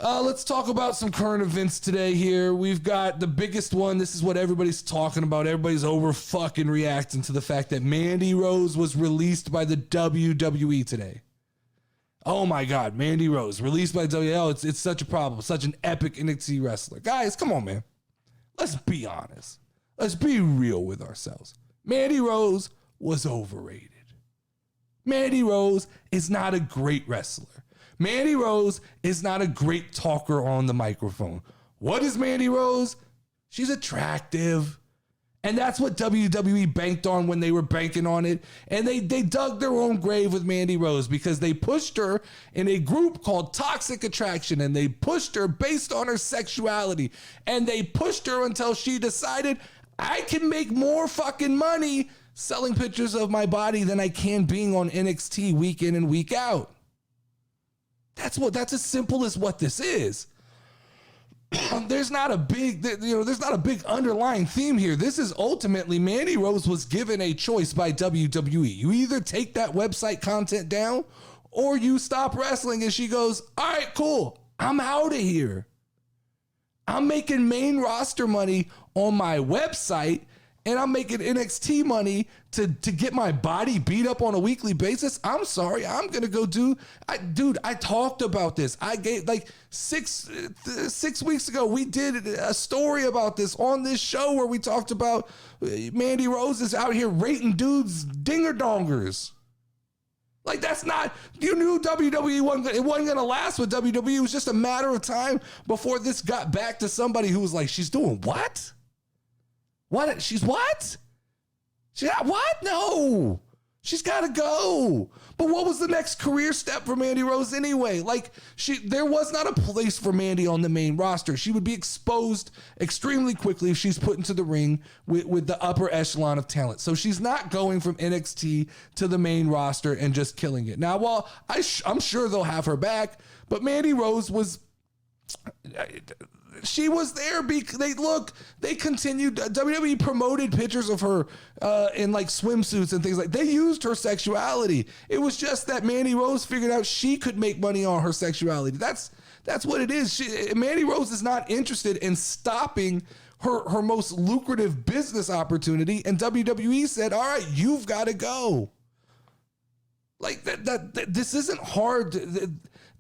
Let's talk about some current events today here. We've got the biggest one. This is what everybody's talking about. Everybody's over fucking reacting to the fact that Mandy Rose was released by the WWE today. Oh my God, Mandy Rose released by WWE. It's such a problem. Such an epic NXT wrestler. Guys, come on, man. Let's be honest. Let's be real with ourselves. Mandy Rose was overrated. Mandy Rose is not a great wrestler. Mandy Rose is not a great talker on the microphone. What is Mandy Rose? She's attractive. And that's what WWE banked on when they were banking on it. And they dug their own grave with Mandy Rose because they pushed her in a group called Toxic Attraction. And they pushed her based on her sexuality. And they pushed her until she decided, I can make more fucking money selling pictures of my body than I can being on NXT week in and week out. That's as simple as what this is. There's not a big underlying theme here. This is ultimately Mandy Rose was given a choice by WWE. You either take that website content down or you stop wrestling. And she goes, all right, cool. I'm out of here. I'm making main roster money on my website and I'm making NXT money to get my body beat up on a weekly basis. I'm sorry. I'm going to go I talked about this. I gave like six weeks ago, we did a story about this on this show where we talked about Mandy Rose is out here rating dudes dinger dongers. Like that's not, you knew WWE wasn't going to last with WWE. It was just a matter of time before this got back to somebody who was like, she's doing what? What? She's what? She got what? No. She's got to go. But what was the next career step for Mandy Rose anyway? Like there was not a place for Mandy on the main roster. She would be exposed extremely quickly if she's put into the ring with the upper echelon of talent. So she's not going from NXT to the main roster and just killing it. Now, while I'm sure they'll have her back, but Mandy Rose was... She was there because they continued. WWE promoted pictures of her in like swimsuits and things like. They used her sexuality. It was just that Mandy Rose figured out she could make money on her sexuality. That's what it is. Mandy Rose is not interested in stopping her most lucrative business opportunity, and WWE said, "All right, you've got to go." Like that. This isn't hard.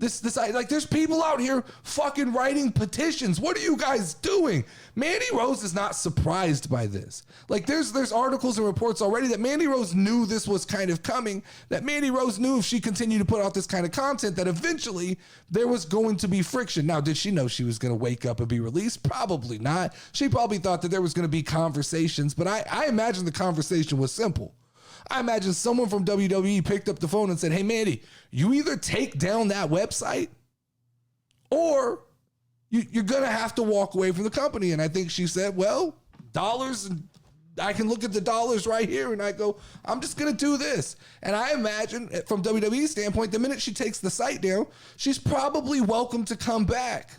Like there's people out here fucking writing petitions. What are you guys doing? Mandy Rose is not surprised by this. Like there's articles and reports already that Mandy Rose knew this was kind of coming, that Mandy Rose knew if she continued to put out this kind of content that eventually there was going to be friction. Now, did she know she was going to wake up and be released? Probably not. She probably thought that there was going to be conversations, but I imagine the conversation was simple. I imagine someone from WWE picked up the phone and said, hey, Mandy, you either take down that website or you're going to have to walk away from the company. And I think she said, well, dollars, and I can look at the dollars right here. And I go, I'm just going to do this. And I imagine from WWE's standpoint, the minute she takes the site down, she's probably welcome to come back.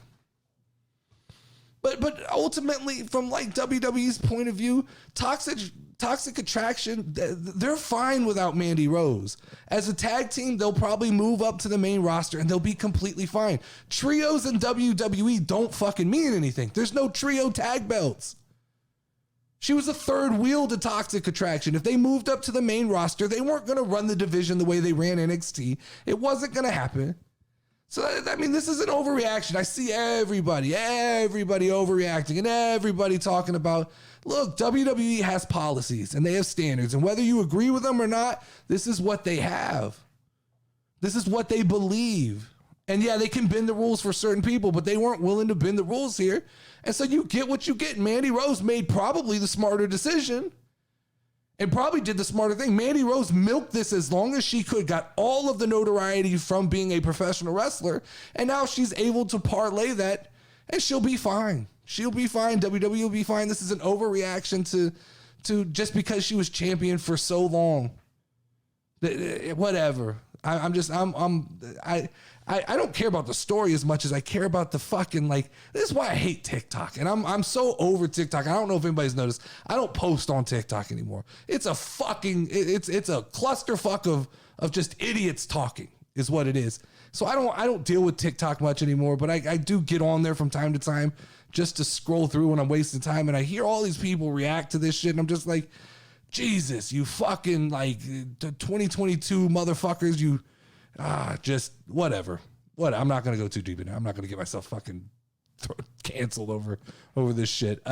But ultimately, from like WWE's point of view, Toxic Attraction, they're fine without Mandy Rose. As a tag team, they'll probably move up to the main roster and they'll be completely fine. Trios in WWE don't fucking mean anything. There's no trio tag belts. She was a third wheel to Toxic Attraction. If they moved up to the main roster, they weren't going to run the division the way they ran NXT. It wasn't going to happen. So, I mean, this is an overreaction. I see everybody overreacting and everybody talking about, look, WWE has policies and they have standards. And whether you agree with them or not, this is what they have. This is what they believe. And yeah, they can bend the rules for certain people, but they weren't willing to bend the rules here. And so you get what you get. Mandy Rose made probably the smarter decision. And probably did the smarter thing. Mandy Rose milked this as long as she could, got all of the notoriety from being a professional wrestler, and now she's able to parlay that, and she'll be fine. She'll be fine. WWE will be fine. This is an overreaction to just because she was champion for so long. Whatever. I don't care about the story as much as I care about the fucking, like, this is why I hate TikTok. And I'm so over TikTok. I don't know if anybody's noticed. I don't post on TikTok anymore. It's a fucking, it's a clusterfuck of just idiots talking. is what it is. So I don't deal with TikTok much anymore, but I do get on there from time to time just to scroll through when I'm wasting time. And I hear all these people react to this shit. And I'm just like, Jesus, you fucking like 2022 motherfuckers. You just whatever. I'm not going to go too deep in it. I'm not going to get myself fucking canceled over this shit.